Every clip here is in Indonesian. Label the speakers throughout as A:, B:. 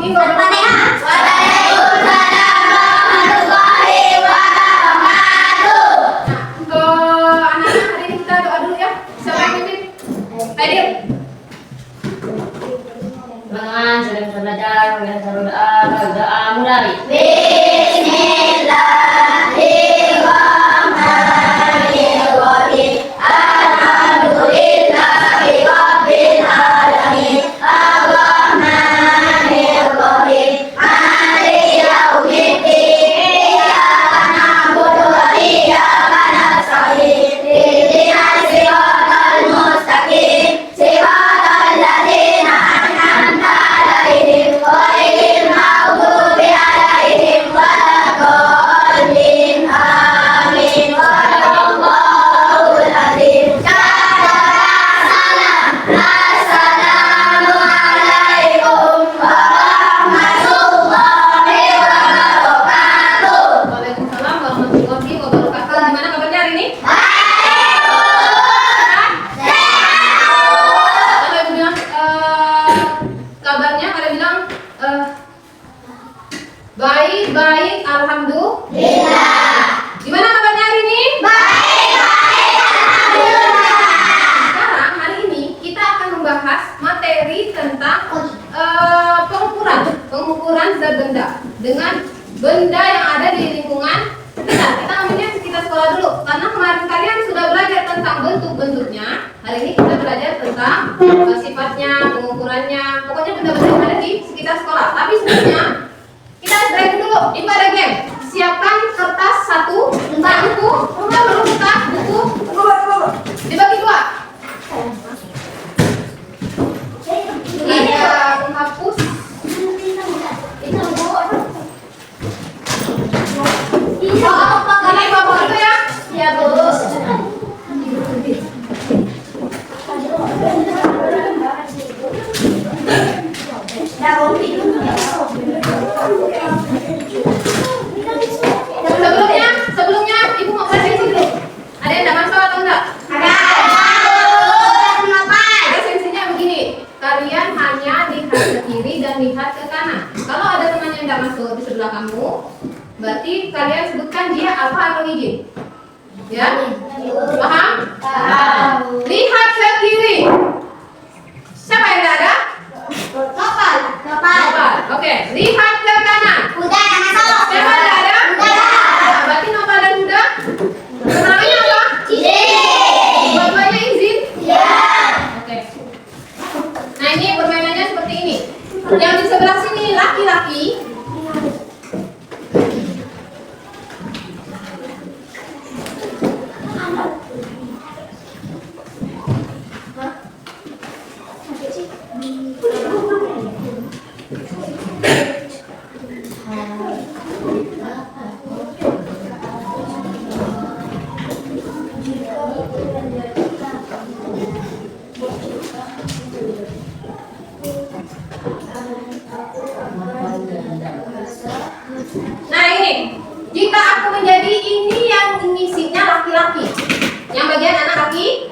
A: Minggu Al-Fatihah. Waalaikumsalam warahmatullahi wabarakatuh. Nah, anak-anak hari ini kita doa dulu ya. Siapa yang pimpin? Hadir.
B: Semangat, sedang belajar, doa mulai.
A: Bismillahirrahmanirrahim. Alhamdulillahi rabbil alamin. Arrahmanirrahim. Maliki yaumiddin. Iyyaka na'budu wa iyyaka nasta'in. Ihdinas siratal mustaqim. Siratal ladzina an'amta 'alaihim ghairil maghdubi 'alaihim waladdallin. Amin. Wallahul adzim. Assalamualaikum warahmatullahi wabarakatuh.
B: Waalaikumsalam warahmatullahi wabarakatuh. Gimana kabarnya hari ini? Kalau ibu bilang kabarnya, pada bilang baik, alhamdulillah. Gimana kabarnya hari ini? Sekarang hari ini kita akan membahas materi tentang pengukuran zat benda dengan benda yang ada di lingkungan kita. Kita ngomongnya kita sekolah dulu, karena kemarin kalian sudah belajar tentang bentuk-bentuknya. Hari ini kita belajar tentang sifatnya, pengukurannya, pokoknya benda-benda yang ada di sekitar sekolah. Tapi sebelumnya kita break dulu. Ibu ada game. Siapkan kertas satu, buku, belum buka buku, dibagi dua. Ada penghapus. Ini bawa itu ya? Ya bu. Sebelumnya ibu mau presentasi dulu. Ada yang tidak masuk atau enggak? Presensinya begini. Kalian hanya lihat ke kiri dan lihat ke kanan. Kalau ada teman yang tidak masuk di sebelah kamu, berarti kalian sebutkan dia apa atau izin. Ya? Paham? Lihat ke kiri. Siapa yang tidak ada? Nopal. Oke. Lihat ke kanan. Siapa yang tidak ada? Berarti Nopal dan Huda. Namanya apa? Dua-duanya izin? Oke. Nah, ini permainannya seperti ini. Yang di sebelah sini laki-laki. Nah ini, jika aku menjadi ini yang ngisinya laki-laki, yang bagian anak laki,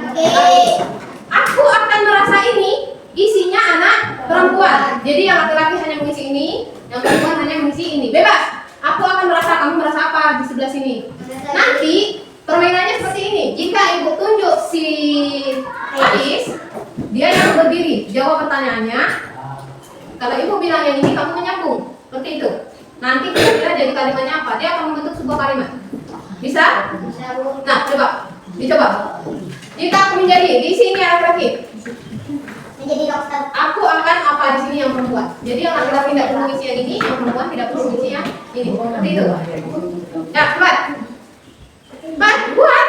B: aku akan merasa ini isinya anak perempuan. Jadi yang laki-laki hanya mengisi ini, yang perempuan hanya mengisi ini. Bebas. Aku akan merasa, kamu merasa apa di sebelah sini. Nanti permainannya seperti ini. Jika ibu tunjuk si Ais, dia yang berdiri. Jawab pertanyaannya. Kalau ibu bilang yang ini, kamu menyambung. Seperti itu. Nanti kira-kira jadi kalimatnya apa? Dia akan membentuk sebuah kalimat. Bisa? Nah, coba. Dicoba. Jika aku menjadi di sini laki-laki,
A: Menjadi dokter.
B: aku akan apa di sini yang perempuan. Jadi yang laki-laki tidak perlu isi yang ini, yang perempuan tidak perlu isi yang ini. Seperti itu. Ya, buat. Buat.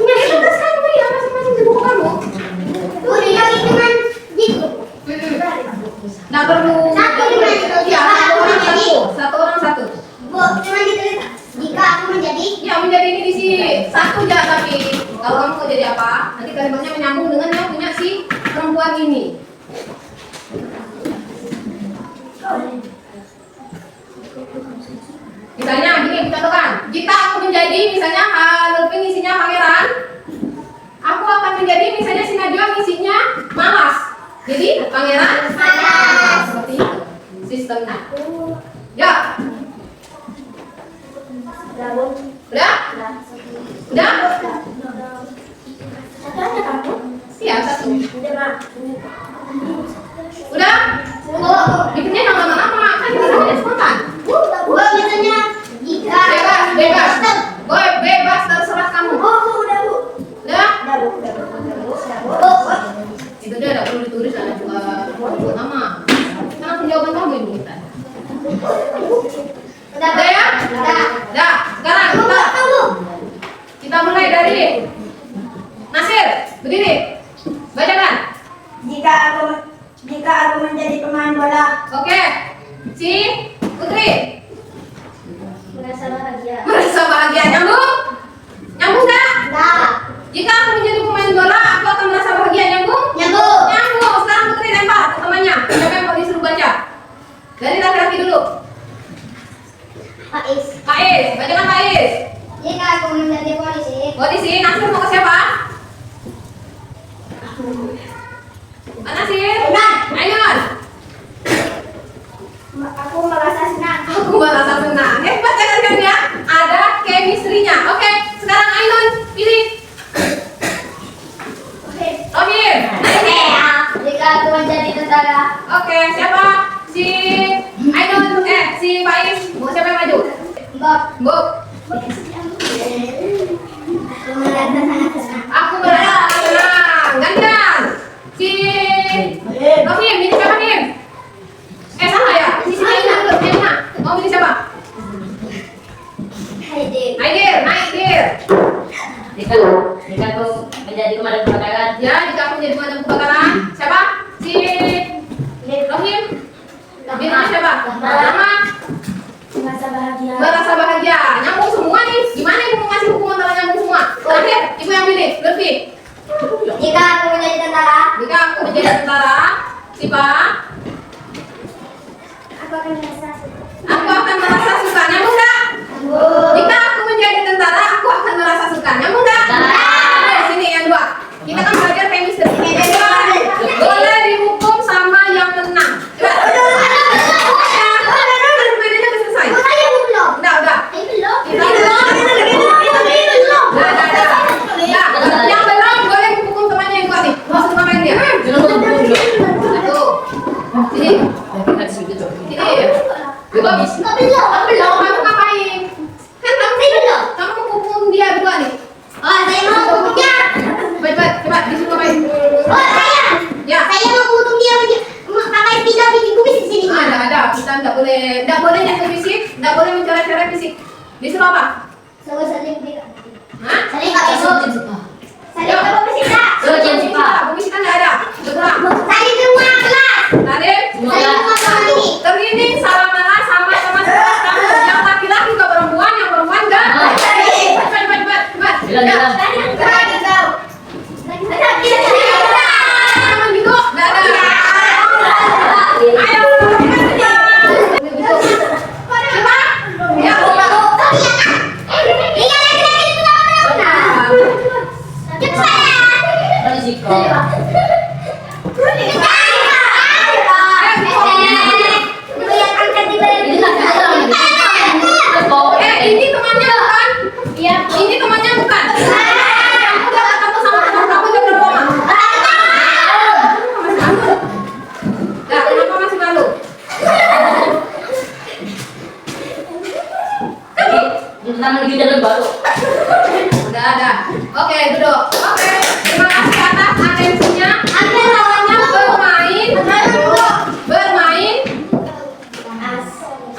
B: Ini tugas kamu ya, masing-masing di buku kamu.
A: Dibagi dengan gitu.
B: Nggak perlu.
A: Satu dengan itu.
B: Ya, satu orang satu.
A: Bu, cuma ditulis. Jika aku menjadi.
B: Ya, menjadi ini di sini satu aja, tapi kalau kamu mau jadi apa, nanti kalimatnya menyambung dengan yang punya si perempuan ini. Misalnya gini, contohkan. Jika aku menjadi misalnya Lutfi isinya pangeran, aku akan menjadi misalnya si Najwa isinya malas. Jadi pangeran malas. Seperti itu. sistemnya. Ya. Udah? Udah? Iya, satu. Udah? Bikinnya jangan lama-lama, kan kita sampai spontan. Bebas. Boy, bebas terserah kamu. Udah? Itu dia ada perlu ditulis, ada juga buat nama. Karena jawaban kamu yang minta. Udah ya? Udah. Sekarang kita mulai dari Nasir. Berdiri. Bacakan.
C: Jika aku menjadi pemain bola,
B: Oke. Si Putri.
C: merasa bahagia.
B: Merasa bahagia. Nyambung? Nyambung nggak? Jika aku menjadi pemain bola, aku akan merasa bahagia. Nyambung?
C: Nyambung.
B: Nyambung. Sekarang Putri lempar ke temannya. Siapa yang mau disuruh baca? Dari laki-laki dulu.
C: Faiz.
B: Faiz. Bacakan Faiz.
C: Jika aku menjadi polisi,
B: Polisi. Nasir mau ke siapa? Nasir. Ainun.
C: aku merasa senang.
B: Aku merasa senang. Hebat ya kalian ya. Ada chemistry-nya. Oke. Sekarang Ainun pilih. Rohim.
C: Jika aku menjadi tentara,
B: Oke, siapa? Si Ainun, si Faiz. Mau siapa yang maju?
C: Bob.
B: Bob.
C: Aku merasa sangat senang.
B: Aku merasa senang. Gantian. Si Rohim, pilih siapa Rohim? Salah ya? Si Ainun dulu, yang mana? Mau pilih siapa?
C: Haidin.
B: Aidir.
D: Jika aku menjadi pemadam kebakaran,
B: Ya, jika aku menjadi pemadam kebakaran, siapa? Si Rohim. Pilih siapa? Rahma.
C: Merasa bahagia.
B: Merasa bahagia. Nyambung semua nih. Gimana ibu mau ngasih hukuman kalau nyambung semua? Terakhir, ibu yang pilih. Lutfi.
C: Jika aku menjadi tentara,
B: Jika aku menjadi tentara, Sipa,
C: aku akan merasa senang.
B: aku akan merasa suka. Nyambung nggak? Jika aku menjadi tentara, aku akan merasa suka. Nyambung nggak? Oke, sini yang dua. Kita kan belajar chemistry. Yang dua, boleh dihukum sama yang menang. Coba. Permainannya udah selesai. Udah. Kita Ya, yang belum boleh hukum temannya yang dua nih. Langsung ngapain dia? Satu. Sini. Belum, kamu ngapain? Kan kamu hukum dia berdua nih. Coba disuruh ngapain? Ya. Ada. Kita nggak boleh nyentuh fisik, nggak boleh mencoret-coret fisik. Disuruh apa? Hah? Pembisikan nggak ada. Betul. Tadi tergini salah sama sekelas kamu. Yang laki-laki ke perempuan, yang perempuan enggak. Cepat.
D: Bilang.
B: Jangan gitu. Nggak ada. Ayo. Cepat. Ya.
D: risiko.
B: Ini temannya bukan? Iya. Ini temannya bukan? Kamu udah ketemu sama teman kamu udah berapa lama? Nah, kenapa masih malu?
D: Tentang lagi dalam baru.
B: Udah ada. Oke, duduk. Oke, terima kasih atas atensinya. Ada namanya bermain.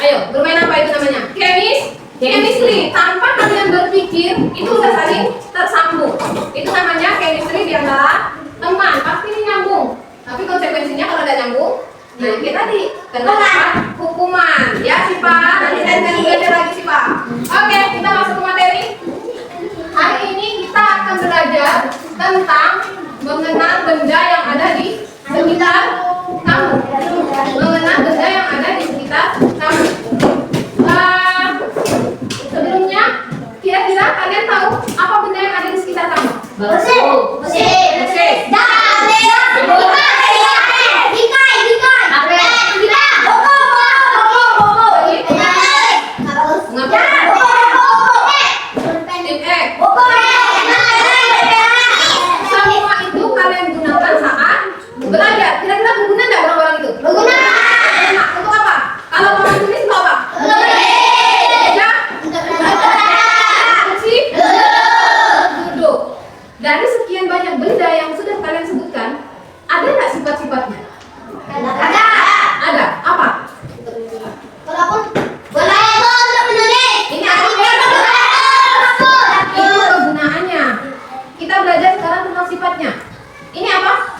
B: Ayo, bermain apa itu namanya? Chemistry. Tanpa kalian berpikir, itu udah saling tersambung. Itu namanya chemistry di antara teman. Pasti ini nyambung. Tapi konsekuensinya kalau ada nyambung, nah kita tadi kena hukuman. Ya, Sipa. Nanti saya belajar lagi, Sipa. Oke, kita masuk ke materi. Hari ini kita akan belajar tentang mengenal benda yang ada di sekitar kamu. Mengenal benda yang ada di sekitar kamu. Sebelumnya, kira-kira kalian tahu apa benda yang ada di sekitar kamu? lihat, kira-kira berguna nggak barang-barang itu?
C: Berguna.
B: Berguna. Untuk apa? Kalau papan tulis untuk apa? Ya? Fungsi? Duduk. Dari sekian banyak benda yang sudah kalian sebutkan, ada nggak sifat-sifatnya?
C: Ada.
B: Ada. Apa?
C: Kalau aku boleh untuk menulis.
B: Ini artinya itu kegunaannya. Kita belajar sekarang tentang sifatnya. Ini apa?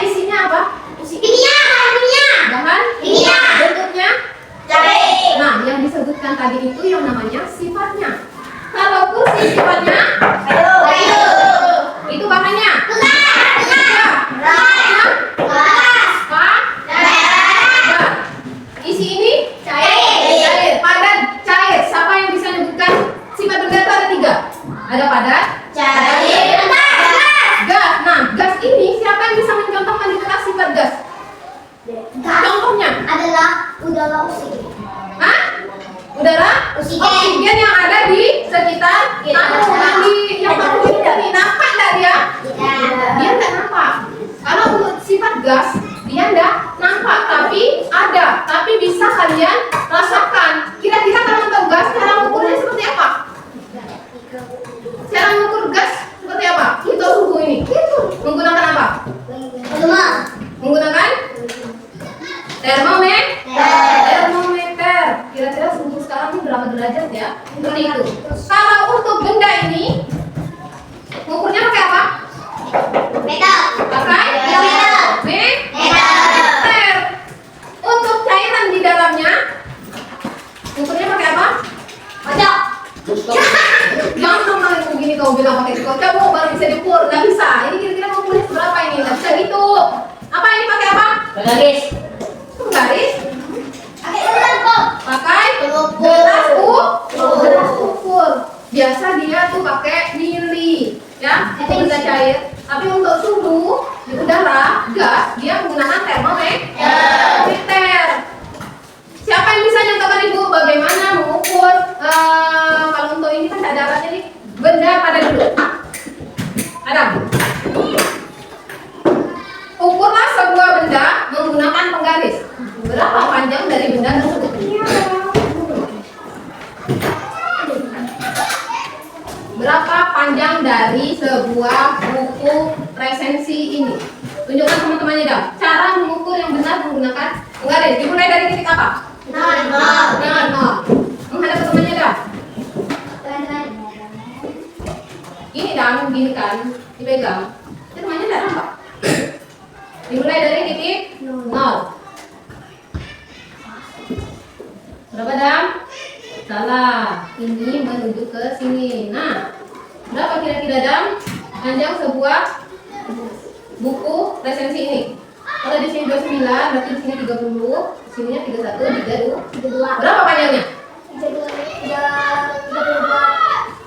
B: Isinya apa? Bahan? Bentuknya? Nah, yang disebutkan tadi itu yang namanya sifatnya. Kalau kursi sifatnya? Itu bahannya? Isi ini? Cair. Padat, cair. Siapa yang bisa menyebutkan sifat benda itu ada 3? Ada padat, gas. Nah, gas ini siapa yang bisa mencontohkan di kelas sifat gas? Contohnya?
C: Adalah udara oksigen.
B: Hah? Udara? Oksigen yang ada di sekitar yang kamu hidup ini. Nampak nggak dia? Dia nggak nampak. Kalau untuk sifat gas, dia nggak nampak, tapi ada. Tapi bisa kalian rasakan. Kira-kira kalau untuk gas, cara mengukurnya seperti apa? Cara mengukur gas seperti apa? Untuk suhu ini. Menggunakan apa? Menggunakan termometer. Kira-kira suhu sekarang ini berapa derajat ya? Seperti itu. Kalau untuk benda ini, mengukurnya pakai apa? Pakai meter. Untuk cairan di dalamnya, mengukurnya pakai apa? Jangan kali begini kau bilang pakai kau coba baru bisa diukur, nggak bisa. Ini kira-kira mengukurnya seberapa ini? Nggak bisa gitu. Apa ini pakai apa?
D: Penggaris.
B: Penggaris. Pakai gelas ukur. Biasa dia tuh pakai mili, ya, itu benda cair. Tapi untuk suhu di udara, gas, dia menggunakan termometer. Siapa yang bisa nyontohkan ibu bagaimana mengukur? Kalau untuk ini kan ada alatnya nih, benda pada dulu. Adam. Ukurlah sebuah benda menggunakan penggaris. Berapa panjang dari benda tersebut? Berapa panjang dari sebuah buku resensi ini? Tunjukkan teman-temannya dong. Cara mengukur yang benar menggunakan penggaris. Dimulai dari titik apa? 0. Menghadap ke temannya dong. Ini dong, gini kan, dipegang. Itu temannya tidak nampak. Dimulai dari titik 0. Berapa dam? Salah. Ini menuju ke sini. Nah, berapa kira-kira dam panjang sebuah buku resensi ini? Kalau di sini 29, berarti di sini 30, di sininya 31, 32. Berapa panjangnya?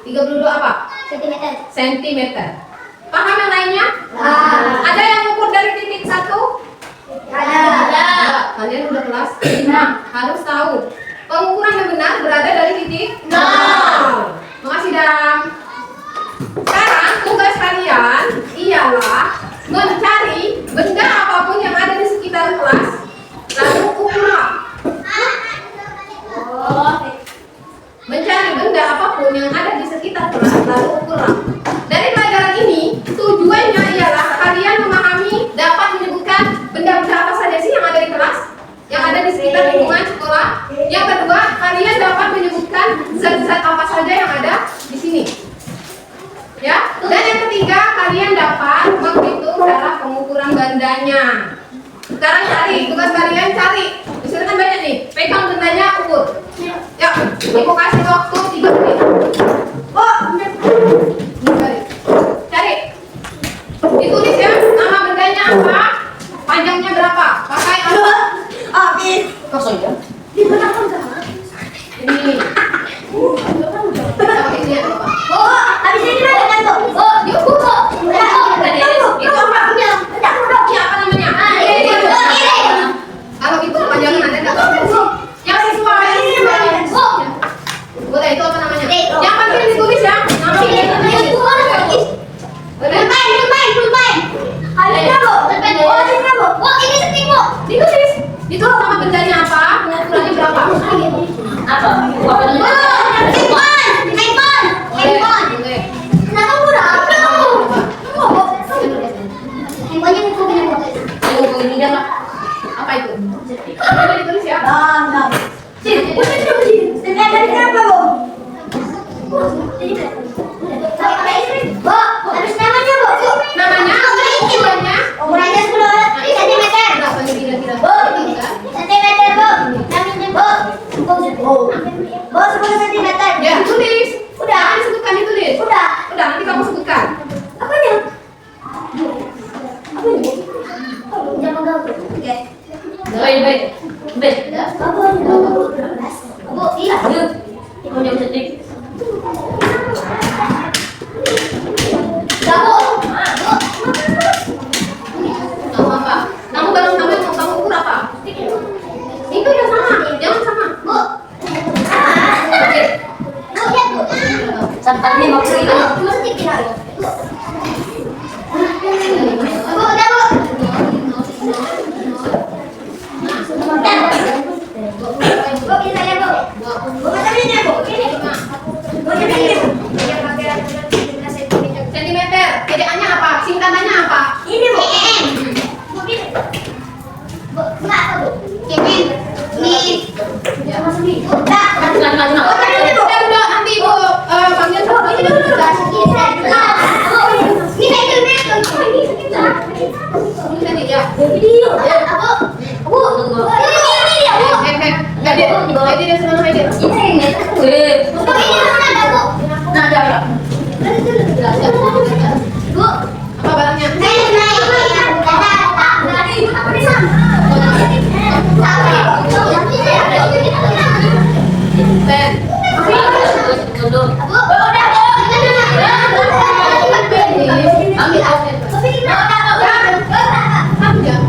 B: 32 apa? Sentimeter. Paham yang lainnya? Ada yang ukur dari titik 1? Ada. Kalian udah kelas 5, harus tahu. Pengukuran yang benar berada dari titik 0. Makasih dam. Sekarang tugas kalian ialah mencari benda apapun yang ada di sekitar kelas, lalu ukurlah. Mencari benda apapun yang ada di sekitar kelas, lalu ukurlah. Dari pelajaran ini, tujuannya ialah kalian memahami, dapat menyebutkan benda-benda apa saja sih yang ada di kelas, yang ada di sekitar lingkungan sekolah. Yang kedua, kalian dapat menyebutkan zat-zat apa saja yang ada di sini. Ya, dan yang ketiga, kalian dapat menghitung cara pengukuran bandanya. Sekarang cari, tugas kalian cari. Di sini kan banyak nih, pegang bendanya, ukur. Ya, ibu kasih waktu 3 menit. Cari. Ditulis ya, nama bendanya apa, panjangnya berapa, pakai apa?
D: Kosong ya?
B: Ini.
C: Habis ini mana kan kok?
B: Diukur kok. Itu apa? Ini apa namanya? Kalau itu kepanjangan ada nggak? Yang sesuai. Boleh, itu apa namanya? Yang penting ditulis ya. Namanya.
C: Pulpen. Ada nggak, Bu? Pulpen. Oh, ini
B: Boleh.
C: Kenapa murah? Kenapa? Handphonenya buku gini bu.
B: Apa itu? Coba ditulis ya.
C: Bu, harus namanya bu.
B: Namanya? Ukurannya?
C: Ukurannya 10 cm.
B: Berapa nih kira-kira?
C: Bu, sentimeter bu. Namanya bu. Bu, 10 cm.
B: Ya, tulis.
C: Udah.
B: Jangan disebutkan, ditulis.
C: Udah.
B: Udah, nanti kamu sebutkan.
C: Apanya? Apanya? Jangan ganggu. Oke.
B: Baik.
C: Apanya? Bu, iya. Gak bu.
B: Kamu apa? Kamu bareng sama yang mau kamu ukur apa? Itu yang sama. Jangan sama.
C: Bu. Oke. Bu, lihat bu.
D: Sampai 50 kilo.
C: Bu, sedikit lagi. Bu, udah bu. Bu, bisa ya bu. Bu, macam ini ya bu. Ini. Bu, macam ini bu.
B: Sentimeter. Pedaannya apa? Singkatannya apa?
C: Ini bu. Bu, ini. Bu, enggak apa bu? Ini.
B: Ya.
C: Bu, udah. Bu, macam ini bu.
B: Udah, nanti ibu panggil
C: Bu, ini dulu.
B: Tadi ya.
C: Video. Bu, ini dia bu.
B: Jadi dia senang main dia.
C: Bu, ini mana ada bu?
B: Nah, ada.
C: Bu,
B: Apa barangnya? Pen.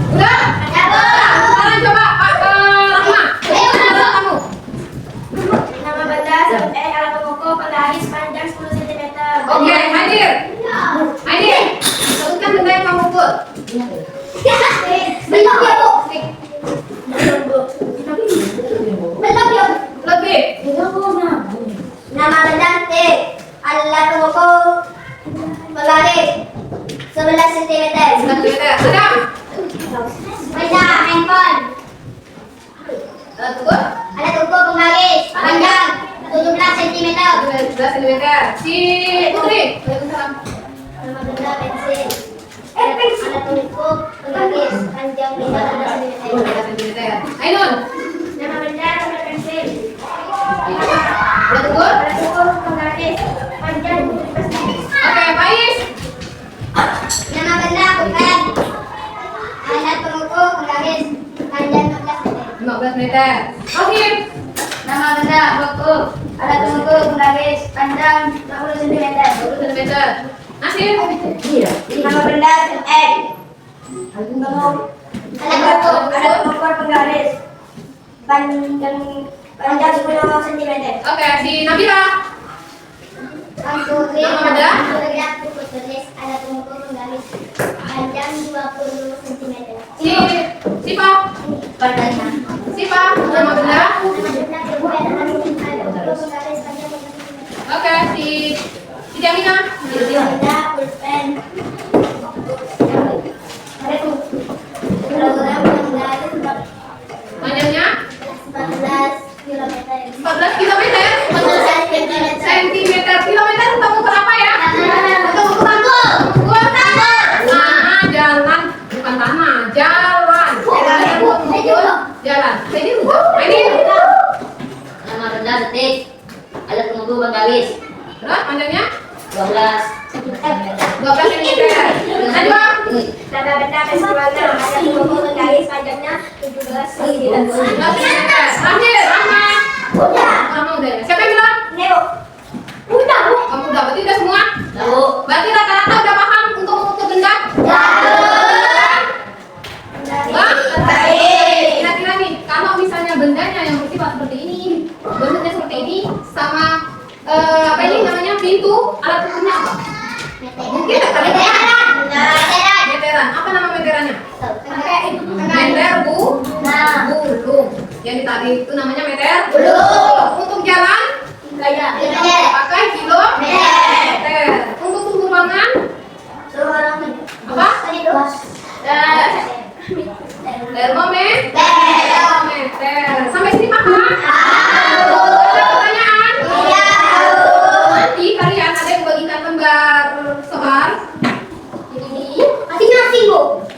B: Udah. Sekarang coba Rahma. Kamu.
C: Nama benda sebut alat pengukur penggaris panjang 10 cm.
B: Oke, hadir. Sebutkan benda yang kamu ukur.
C: Belum ya bu. Belum ya bu.
B: Lebih.
C: Nama benda alat pengukur penggaris 11 cm.
B: Adam.
C: Benda handphone
B: Tunggu.
C: alat ukur penggaris panjang 17 cm.
B: 11 cm. Si Putri.
C: Nama benda pensil. Alat ukur penggaris panjang 15 cm.
B: 11 cm. Ainun.
C: Nama benda pensil.
B: Udah tunggu.
C: Alat ukur penggaris panjang 17 cm.
B: Oke, Faiz.
C: Nama benda pulpen. Alat pengukur penggaris panjang 15 cm.
B: 15 meter. Rohim.
C: Nama benda pengukur alat pengukur penggaris panjang 20 cm.
B: 20 cm. Nasir.
C: Nama benda N. Alat pengukur penggaris panjang 10 cm.
B: Oke, si Nabila. Nama benda?
C: Buku tulis alat pengukur penggaris panjang 20 cm.
B: Si Sipa. Sipa. Nama benda. Oke, si Jamina.
C: Benda pulpen. Ada tuh. Program penggaris
B: Panjangnya
C: 14 km.
B: 14 km. Sentimeter. Kilometer untuk ukur apa ya? Untuk ukur tanggul. Ukur tanggul. Nah, jalan. Bukan tanah, jalan. Jalan. Jadi ini.
D: Nama benda detik. Alat pengukur penggaris
B: Berapa panjangnya?
D: 12
B: 12 cm. Najwa.
C: Nama benda pensilannya alat pengukur penggaris panjangnya 17 cm.
B: 12 cm. Terakhir, Rahma.
C: Udah.
B: Rahma udah ya. Siapa yang bilang?
C: Neo. Udah, Bu.
B: Kamu udah, berarti udah semua?
D: tahu.
B: Berarti rata-rata udah paham untuk mengukur benda? Bang, kira-kira nih, kalau misalnya bendanya yang bersifat seperti ini, bentuknya seperti ini, sama apa ini namanya pintu, alat ukurnya apa? Mungkin nggak kalian? Meteran. Apa nama meterannya? Meter bulung. Ya. Yang ditarik itu namanya meter.
C: Belum.
B: Untuk jalan pakai kilometer. Untuk suhu ruangan apa? Termometer. Sampai sini paham? Ada pertanyaan? Nanti kalian ada yang bagikan lembar sebar. Ini
C: Masing-masing, Bu.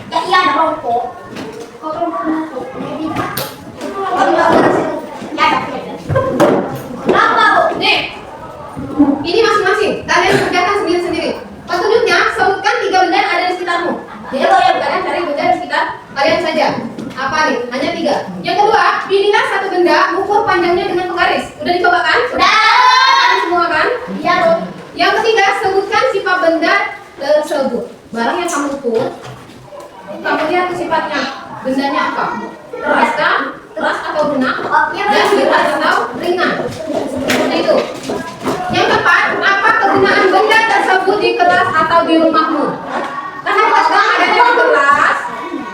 C: Ya iya ada kelompok. Kelompok. Ya ada. Kenapa, Bu?
B: nih. Ini masing-masing. Kalian kerjakan sendiri-sendiri. Petunjuknya sebutkan 3 benda yang ada di sekitarmu. Jadi kalian cari benda di sekitar kalian saja. Apa nih? Hanya 3. Yang kedua, pilihlah satu benda, ukur panjangnya dengan penggaris. Udah dicoba kan?
C: Udah.
B: Kalian semua kan?
C: Iya, Bu.
B: Yang ketiga, sebutkan sifat benda tersebut. Barang yang kamu ukur, kamu lihat tuh sifatnya. Bendanya apa? Keras atau lunak? Dan berat atau ringan? Seperti itu. Yang keempat, apa kegunaan benda tersebut di kelas atau di rumahmu? Karena kita sekarang adanya di kelas,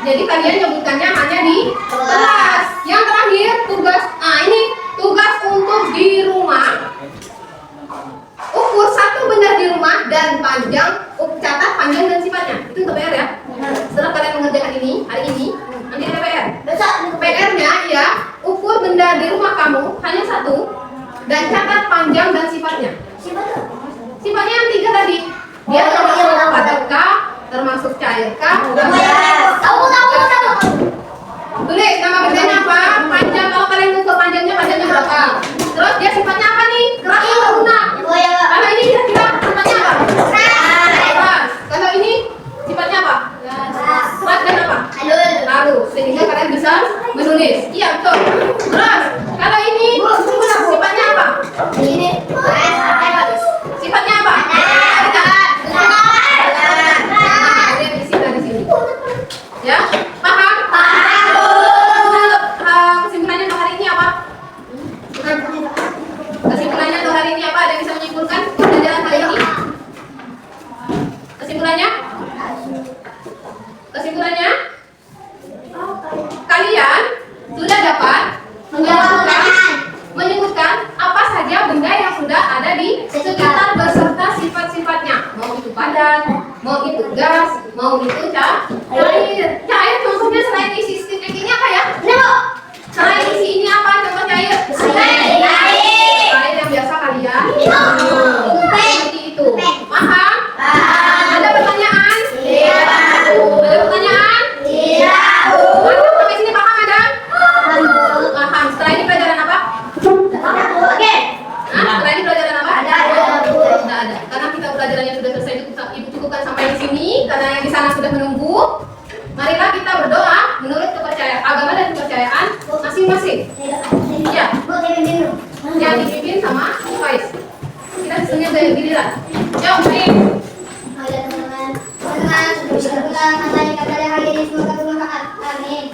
B: jadi kalian nyebutkannya hanya di kelas. Yang terakhir, tugas untuk di rumah. Ukur satu benda di rumah dan catat panjang dan sifatnya. Itu untuk PR ya. Setelah kalian mengerjakan ini hari ini, nanti ada PR. PR-nya ya, ukur benda di rumah kamu hanya satu dan catat panjang dan sifatnya. Sifatnya yang 3 tadi. Dia termasuk padat kah, termasuk cair kah?
C: Tahu.
B: Tulis nama bendanya apa? Panjang, kalau kalian ukur panjangnya berapa? Terus dia sifatnya apa nih? Keras atau lunak? Kalau ini kira-kira sifatnya apa? Keras. Kalau ini sifatnya apa? Keras dan apa? Halus. Sehingga kalian bisa menulis. Iya betul. Terus kalau ini sifatnya apa? Sifatnya apa? Di sini. Ya, paham? Kesimpulannya untuk hari ini apa? Kesimpulannya untuk hari ini apa? Ada yang bisa menyimpulkan pembelajaran kali ini? Kesimpulannya? Kalian sudah dapat menyebutkan apa saja benda yang sudah ada di sekitar beserta sifat-sifatnya. Mau itu padat, mau itu gas, mau itu cair. Cair contohnya selain isi stick ini apa ya? Selain isi ini apa contoh cair? Cair yang biasa kalian. Seperti itu. Paham? Ada pertanyaan? Ada pertanyaan? Mantap, sampai sini paham ada? Paham. Setelah ini pelajaran apa? Setelah ini pelajaran apa? Tidak ada. Karena kita pelajarannya sudah selesai, Ibu cukupkan sampai di sini. Karena yang di sana sudah menunggu. Marilah kita berdoa menurut kepercayaan agama dan kepercayaan masing-masing. Ya. Yang dipimpin sama Faiz. Kita disini dari giliran. Yuk, baik.
C: Bismillahirrahmanirrahim.